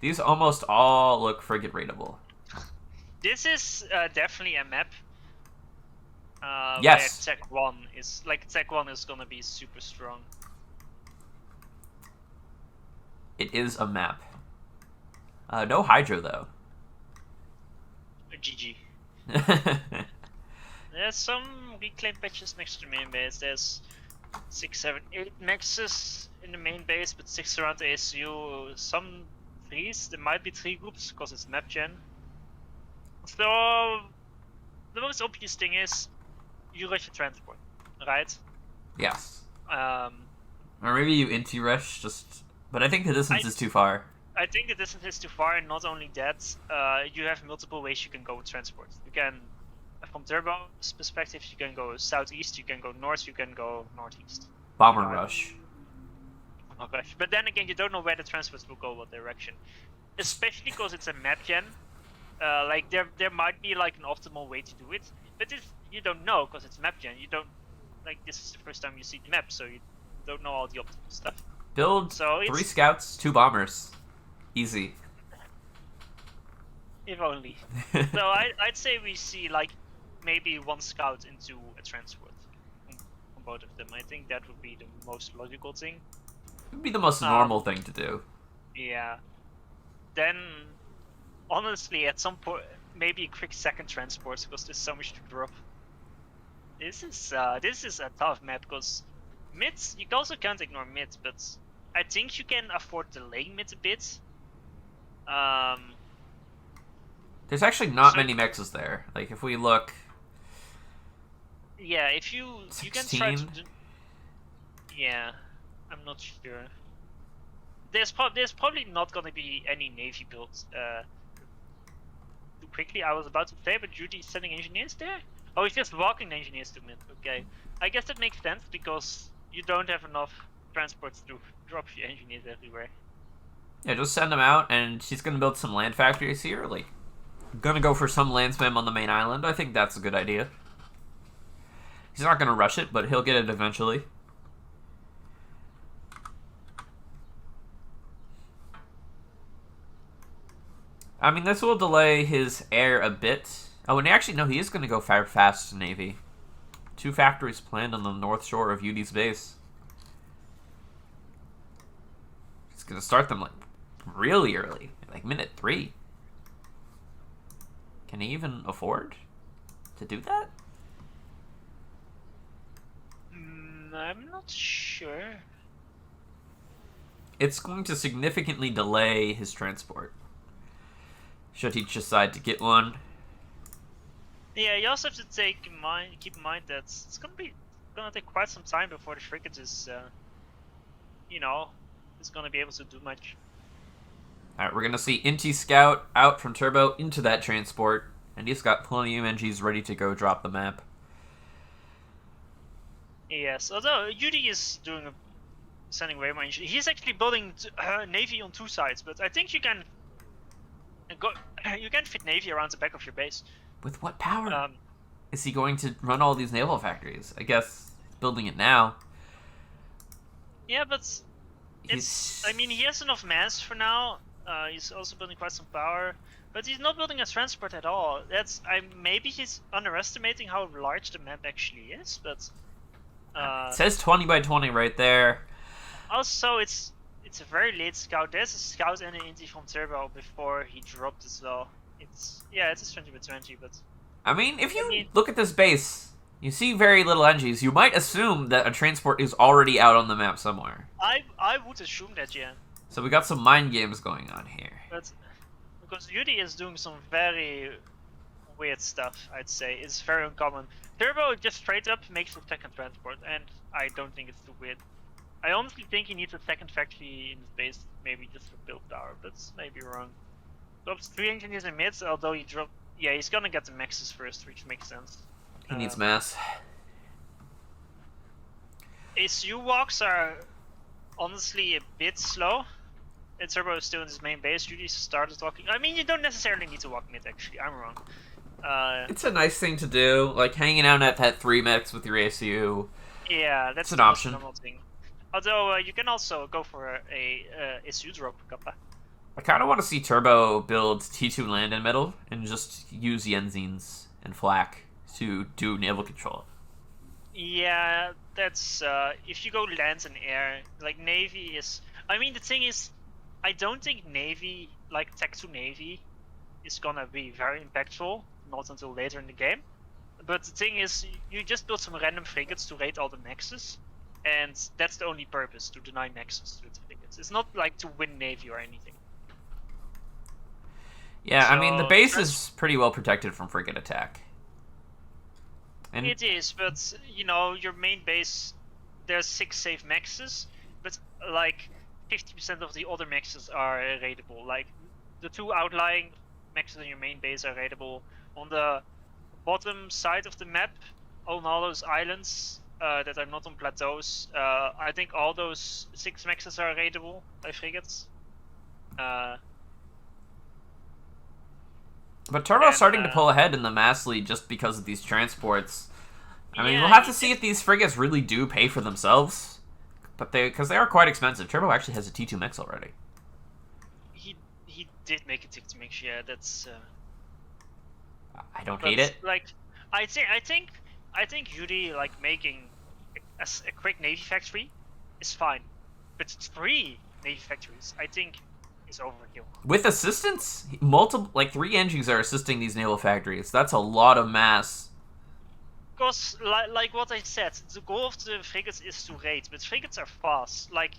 These almost all look frigate rateable. This is definitely a map. Yes. Where Tech 1 is gonna be super strong. It is a map. No Hydro, though. GG. There's some reclaim patches next to the main base. There's 6, 7, 8 maxes in the main base, but 6 around the ASU. Some 3s. There might be 3 groups because it's map gen. So the most obvious thing is you rush your transport, right? Yes. Or maybe you inti rush, but I think the distance is too far. I think the distance is too far, and not only that, you have multiple ways you can go with transport. You can, from Turbo's perspective, you can go southeast, you can go north, you can go northeast. Bomber rush. Okay. But then again, you don't know where the transports will go, what direction. Especially because it's a map gen. There might be like an optimal way to do it, but you don't know because it's map gen. You don't this is the first time you see the map, so you don't know all the optimal stuff. Build 3 scouts, 2 bombers. Easy. If only. So I'd say we see like maybe 1 scout into a transport on both of them. I think that would be the most logical thing. It would be the most normal thing to do. Yeah. Then, honestly, at some point, maybe a quick second transport because there's so much to drop. This is a tough map because mids, you also can't ignore mids, but I think you can afford delaying mid a bit. There's actually not many mexes there. Like if we look. Yeah, if you 16? you can try to. Yeah, I'm not sure. There's probably not gonna be any navy builds too quickly. I was about to say, but Yudi is sending engineers there. Oh, he's just walking the engineers to mid. Okay, I guess that makes sense because you don't have enough transports to drop your engineers everywhere. Yeah, just send them out, and she's gonna build some land factories here. Like, gonna go for some land spam on the main island. I think that's a good idea. He's not gonna rush it, but he'll get it eventually. I mean, this will delay his air a bit. Oh, and actually, no, he is gonna go fast Navy. 2 factories planned on the north shore of Yudi's base. He's gonna start them like really early, like minute 3. Can he even afford to do that? I'm not sure. It's going to significantly delay his transport, should he decide to get one. Yeah, you also have to keep in mind that it's gonna take quite some time before the frigate is, is gonna be able to do much. Alright, we're gonna see Inti Scout out from Turbo into that transport, and he's got plenty of MGs ready to go drop the map. Yes, although Yudi is sending way more. He's actually building navy on 2 sides, but I think you can fit navy around the back of your base. With what power? Is he going to run all these naval factories? I guess he's building it now. Yeah, but I mean, he has enough mass for now. He's also building quite some power, but he's not building a transport at all. Maybe he's underestimating how large the map actually is, but. It says 20 by 20 right there. Also, it's a very late scout. There's a scout and an inti from Turbo before he dropped as well. It's a 20 by 20, but. I mean, if you look at this base, you see very little NGs. You might assume that a transport is already out on the map somewhere. I would assume that, yeah. So we got some mind games going on here. But because Yudi is doing some very weird stuff, I'd say. It's very uncommon. Turbo just straight up makes a second transport, and I don't think it's too weird. I honestly think he needs a second factory in his base, maybe just for build power, but maybe wrong. Drops 3 engineers in mids, although he dropped. Yeah, he's gonna get the maxes first, which makes sense. He needs mass. ASU walks are honestly a bit slow. And Turbo is still in his main base. Yudi started walking. I mean, you don't necessarily need to walk mid, actually. I'm wrong. It's a nice thing to do, like hanging out at that 3 mechs with your ASU. Yeah, that's an option. Normal thing. Although you can also go for a ASU drop kappa. I kind of want to see Turbo build T2 land in middle and just use Yenzines and Flak to do naval control. Yeah, that's if you go lands and air, like Navy is. I mean, the thing is, I don't think Navy, like Tech 2 Navy, is gonna be very impactful. Not until later in the game. But the thing is, you just build some random frigates to raid all the nexus, and that's the only purpose, to deny nexus with the frigates. It's not like to win Navy or anything. Yeah, So, I mean, the base is pretty well protected from frigate attack. And it is, but you know, your main base, there's 6 safe mexes, but like 50% of the other mexes are raidable. Like the 2 outlying mexes on your main base are raidable. On the bottom side of the map, on all those islands that are not on plateaus, I think all those 6 mexes are raidable by frigates. But Turbo's starting to pull ahead in the mass lead just because of these transports. I mean, yeah, we'll have to see if these frigates really do pay for themselves. But because they are quite expensive. Turbo actually has a T2 mix already. He did make a T2 mix, yeah, that's... I don't hate it. Like, I think Yudi, like, making a quick Navy factory is fine. But 3 Navy factories, I think, is overkill. With assistance, multiple, like 3 engines are assisting these naval factories. That's a lot of mass. Because, like what I said, the goal of the frigates is to raid, but frigates are fast. Like,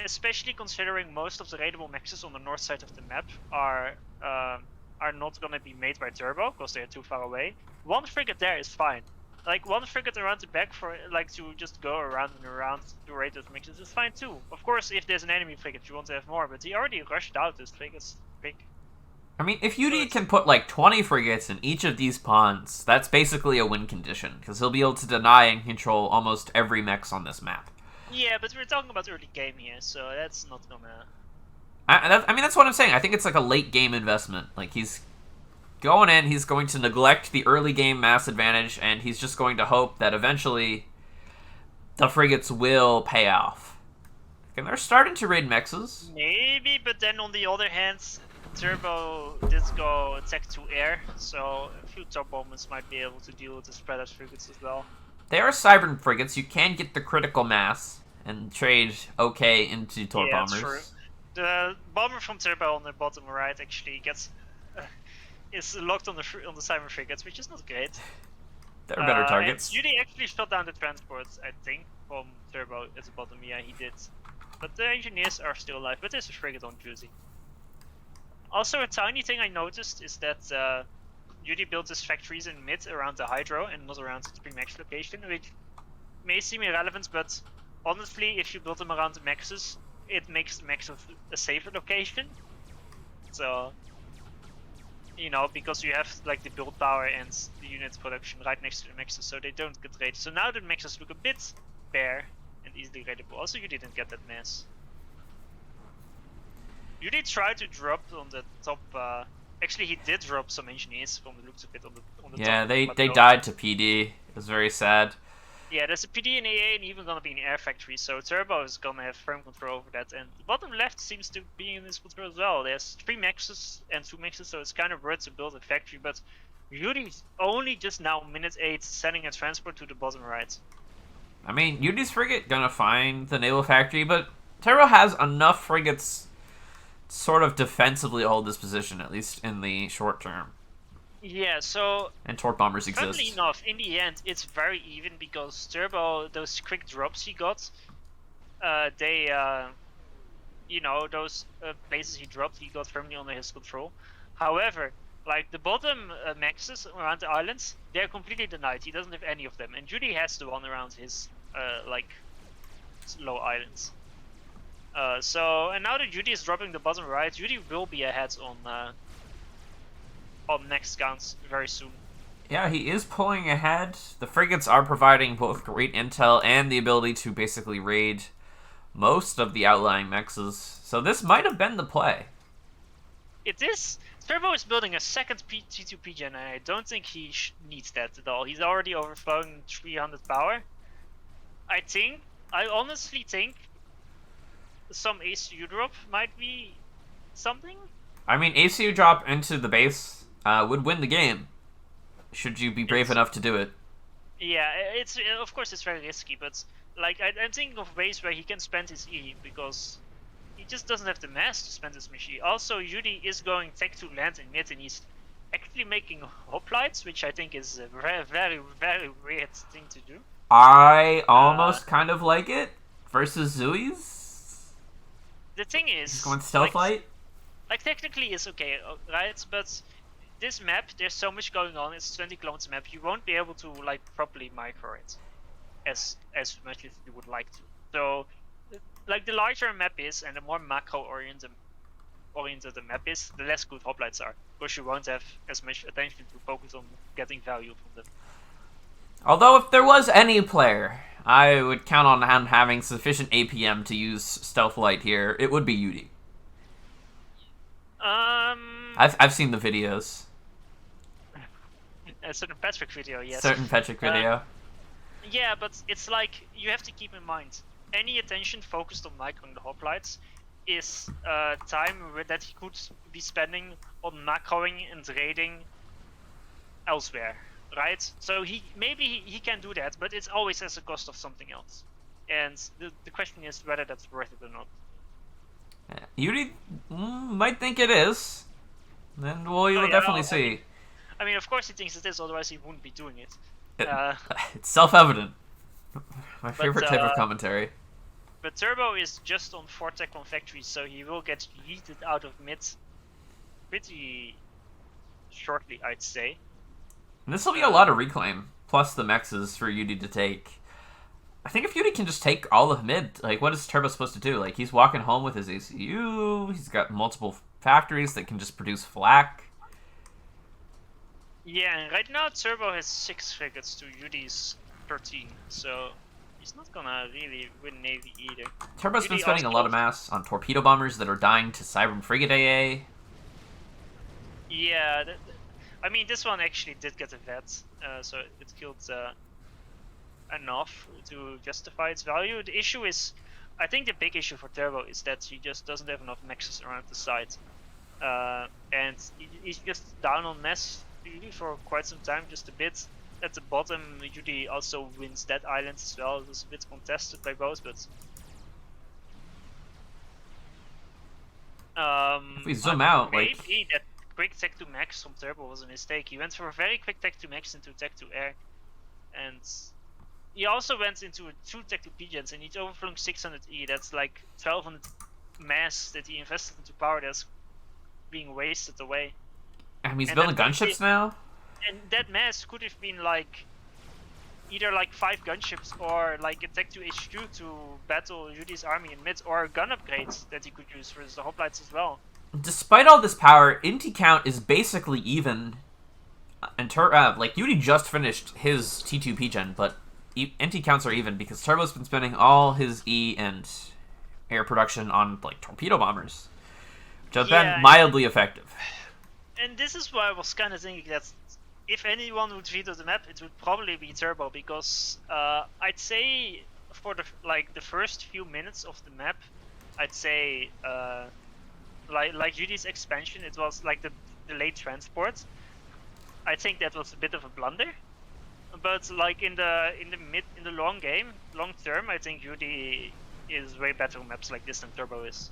especially considering most of the raidable mexes on the north side of the map are not gonna be made by Turbo because they're too far away. 1 frigate there is fine. Like 1 frigate around the back for like to just go around and around to raid those mixes is fine too. Of course, if there's an enemy frigate, you want to have more, but he already rushed out those frigates quick. I mean, if Yudi can put like 20 frigates in each of these pawns, that's basically a win condition, because he'll be able to deny and control almost every mex on this map. Yeah, but we're talking about early game here, so that's not gonna... I mean, that's what I'm saying. I think it's like a late game investment. Like, he's going in, he's going to neglect the early game mass advantage, and he's just going to hope that eventually the frigates will pay off. And they're starting to raid mexes. Maybe, but then on the other hand, Turbo did go attack to air, so a few top bombers might be able to deal with the spread out frigates as well. They are Cybern frigates. You can get the critical mass and trade okay into torp bombers. That's true. The bomber from Turbo on the bottom right actually gets is locked on the Cybern frigates, which is not great. They're better targets. Yudi actually shot down the transports, I think, from Turbo at the bottom. Yeah, he did. But the engineers are still alive. But there's a frigate on Juicy. Also, a tiny thing I noticed is that Yudi built his factories in mid around the hydro and not around the 3 max location, which may seem irrelevant, but honestly, if you build them around the maxes, it makes the max a safer location. So, you know, because you have like the build power and the unit production right next to the maxes, so they don't get raided. So now the maxes look a bit bare and easily raidable. Also, you didn't get that mass. You did try to drop on the top. Actually, he did drop some engineers from the looks of it on the top. Yeah, they died to PD. It was very sad. Yeah, there's a PD in AA and even gonna be an air factory, so Turbo is gonna have firm control over that. And the bottom left seems to be in his control as well. There's 3 maxes and 2 mixes, so it's kind of worth to build a factory. But Yudi's only just now, minute 8, sending a transport to the bottom right. I mean, Yudi's frigate gonna find the naval factory, but Turbo has enough frigates sort of defensively hold this position, at least in the short term. Yeah, so... And torp bombers exist. Funnily enough, in the end, it's very even because Turbo, those quick drops he got, they, you know, those places he dropped, he got firmly under his control. However, like, the bottom maxes around the islands, they're completely denied. He doesn't have any of them. And Judy has the one around his, like, low islands. So, and now that Judy is dropping the bottom right, Judy will be ahead on next counts very soon. Yeah, he is pulling ahead. The frigates are providing both great intel and the ability to basically raid most of the outlying mexes. So this might have been the play. It is. Turbo is building a second T2 PGen, and I don't think he needs that at all. He's already overflowing 300 power. I honestly think some Ace U drop might be something. I mean, ACU drop into the base would win the game. Should you be brave enough to do it? Yeah, it's of course it's very risky, but like I'm thinking of ways where he can spend his E because he just doesn't have the mass to spend his machine. Also, Yudi is going tech to land in mid, and he's actually making hoplites, which I think is a very, very, very weird thing to do. I almost kind of like it versus Zui's. The thing is, He's going stealth light. Like technically it's okay, right? But this map, there's so much going on. It's 20 kilometers map. You won't be able to like properly micro it as much as you would like to. So, like the larger a map is, and the more macro oriented the map is, the less good hoplites are, because you won't have as much attention to focus on getting value from them. Although if there was any player I would count on having sufficient APM to use stealth light here, it would be Yudi. I've seen the videos. A certain Patrick video, yes. Certain Patrick video. Yeah, but it's like you have to keep in mind any attention focused on microing the hoplites is time that he could be spending on macroing and raiding elsewhere, right? So he can do that, but it's always at the cost of something else. And the question is whether that's worth it or not. Yudi might think it is. Then we will definitely see. I mean, of course he thinks it is, otherwise he wouldn't be doing it. It's self-evident. My favorite type of commentary. But Turbo is just on 4 tech 1 factory, so he will get yeeted out of mid pretty shortly, I'd say. And this will be a lot of reclaim, plus the mexes for Yudi to take. I think if Yudi can just take all of mid, like, what is Turbo supposed to do? Like, he's walking home with his ACU, he's got multiple factories that can just produce flak. Yeah, and right now Turbo has 6 frigates to Yudi's 13, so he's not gonna really win Navy either. Turbo's been spending a lot of mass on torpedo bombers that are dying to Cybern Frigate AA. Yeah, I mean, this one actually did get a vet, so it killed enough to justify its value. The issue is, I think the big issue for Turbo is that he just doesn't have enough mexes around the site. And he's just down on mass really for quite some time, just a bit. At the bottom, Yudi also wins that island as well. It was a bit contested by both, but... if we zoom out, maybe that quick tech to max from Turbo was a mistake. He went for a very quick tech to max into tech to air, and he also went into 2 tech to pigeons, and he's overflowing 600 E. That's like 1200 mass that he invested into power that's being wasted away. And he's building gunships now? And that mass could have been like either like 5 gunships or like a tech to HQ to battle Yudi's army in mid, or gun upgrades that he could use for the hoplites as well. Despite all this power, Inti count is basically even. And like Yudi just finished his T2 P-Gen, but Inti counts are even because Turbo's been spending all his E and air production on like torpedo bombers, which have been mildly effective. And this is why I was kind of thinking that if anyone would veto the map, it would probably be Turbo, because I'd say for the first few minutes of the map, I'd say like Yudi's expansion, it was like the late transport. I think that was a bit of a blunder, but like in the long game, long term, I think Yudi is way better on maps like this than Turbo is.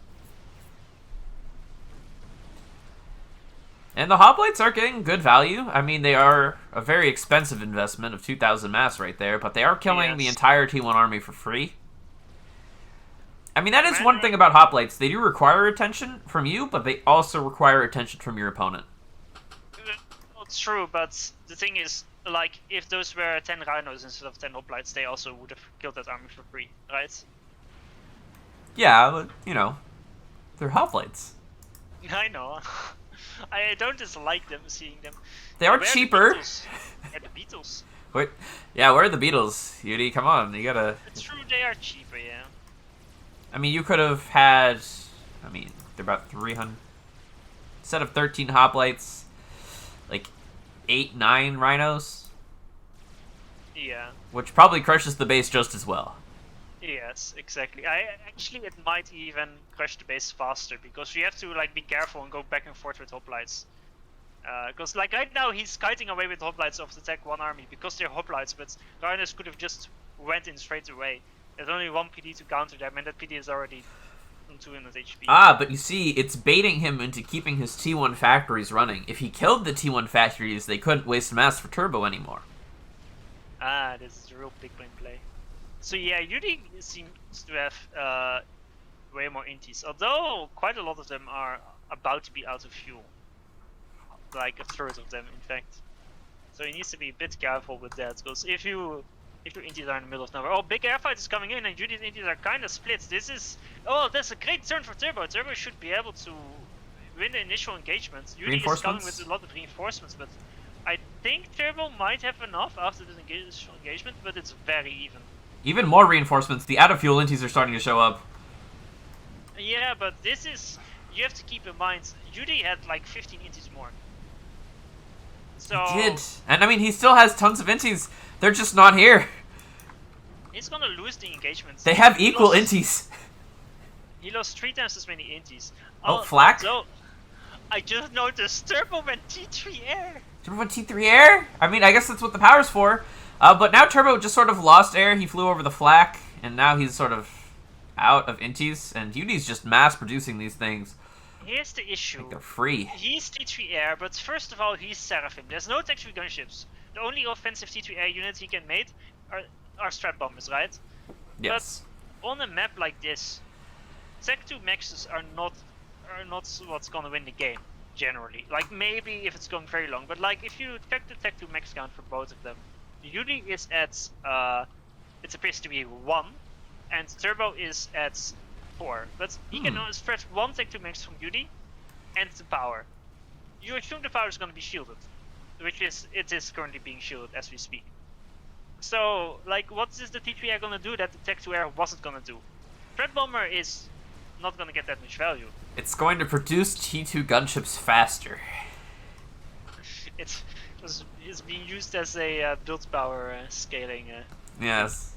And the hoplites are getting good value. I mean, they are a very expensive investment of 2,000 mass right there, but they are killing the entire T1 army for free. I mean, that is one thing about hoplites. They do require attention from you, but they also require attention from your opponent. It's true, but the thing is, like, if those were 10 rhinos instead of 10 hoplites, they also would have killed that army for free, right? Yeah, but, you know, they're hoplites. I know. I don't dislike them, seeing them. They are cheaper. Yeah, the Beatles. Wait, yeah, where are the Beatles, Yudi? Come on, you gotta... It's true, they are cheaper, yeah. I mean, you could have had... I mean, they're about 300... Instead of 13 hoplites, like 8, 9 rhinos. Yeah. Which probably crushes the base just as well. Yes, exactly. Actually, it might even crush the base faster because you have to like be careful and go back and forth with hoplites. Because like right now he's kiting away with hoplites of the Tech 1 army because they're hoplites, but Rhinus could have just went in straight away. There's only one PD to counter them, and that PD is already on 200 HP. Ah, but you see, it's baiting him into keeping his T1 factories running. If he killed the T1 factories, they couldn't waste mass for turbo anymore. Ah, this is a real big brain play. So yeah, Yudi seems to have way more inties, although quite a lot of them are about to be out of fuel. Like a third of them, in fact. So he needs to be a bit careful with that, because if your inties are in the middle of nowhere, oh, big airfight is coming in, and Judy's inties are kind of split. That's a great turn for Turbo. Turbo should be able to win the initial engagement. Judy is coming with a lot of reinforcements, but I think Turbo might have enough after this initial engagement, but it's very even. Even more reinforcements. The out-of-fuel inties are starting to show up. Yeah, but you have to keep in mind, Judy had like 15 inties more. So he did. And I mean, he still has tons of inties. They're just not here. He's gonna lose the engagement. They have equal inties. He lost 3 times as many inties. Oh, flak? So, I just noticed Turbo went T3 air. Turbo went T3 air? I mean, I guess that's what the power's for. But now Turbo just sort of lost air. He flew over the flak, and now he's sort of out of inties. And Yudi's just mass producing these things. Here's the issue. Like they're free. He's T3 air, but first of all, he's Seraphim. There's no Tech 3 gunships. The only offensive T3 air units he can make are strat bombers, right? Yes. But on a map like this, Tech 2 maxes are not what's gonna win the game, generally. Like maybe if it's going very long, but like if you check the Tech 2 max count for both of them, Yudi is at it appears to be 1, and Turbo is at 4. But he can only stretch 1 Tech 2 max from Yudi, and the power. You assume the power is gonna be shielded, it is currently being shielded as we speak. So, like, what is the T3 air gonna do that the Tech 2 air wasn't gonna do? Threat Bomber is not gonna get that much value. It's going to produce T2 gunships faster. It's being used as a build power scaling. Yes.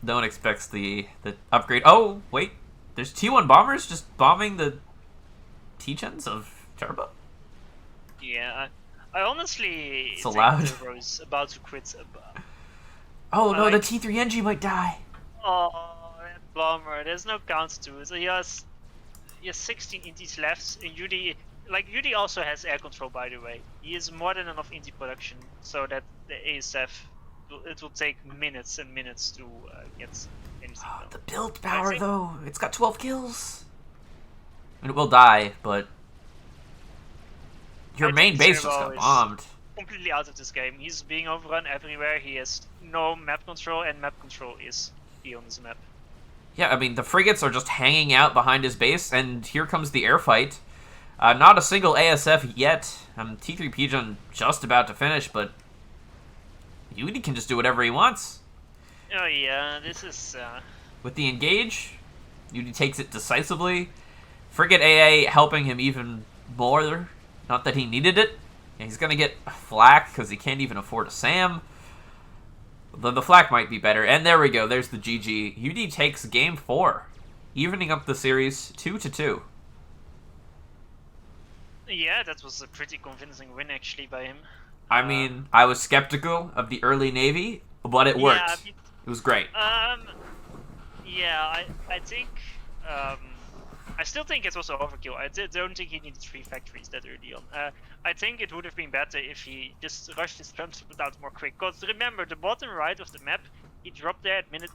No one expects the upgrade. Oh, wait. There's T1 bombers just bombing the T-gens of Turbo? Yeah, I honestly it's think allowed. Turbo is about to quit. Oh no, the T3 NG might die. Oh, that bomber. There's no counter to it. So he has 16 inties left. And Yudi also has air control, by the way. He has more than enough inti production so that the ASF, it will take minutes and minutes to get anything done. The build power, though. It's got 12 kills. I mean, it will die, but your main base just got bombed. Completely out of this game. He's being overrun everywhere. He has no map control, and map control is key on this map. Yeah, I mean, the frigates are just hanging out behind his base, and here comes the air fight. Not a single ASF yet. T3 Pigeon just about to finish, but Yudi can just do whatever he wants. Oh yeah, this is... With the engage, Yudi takes it decisively. Frigate AA helping him even more. Not that he needed it. He's going to get flak because he can't even afford a SAM. The flak might be better. And there we go. There's the GG. Yudi takes game 4, evening up the series 2-2. Yeah, that was a pretty convincing win actually by him. I mean, I was skeptical of the early Navy, but it worked. Yeah, it was great. Yeah, I think... I still think it was overkill. I don't think he needed 3 factories that early on. I think it would have been better if he just rushed his transport out more quick. Because remember, the bottom right of the map, he dropped there at minute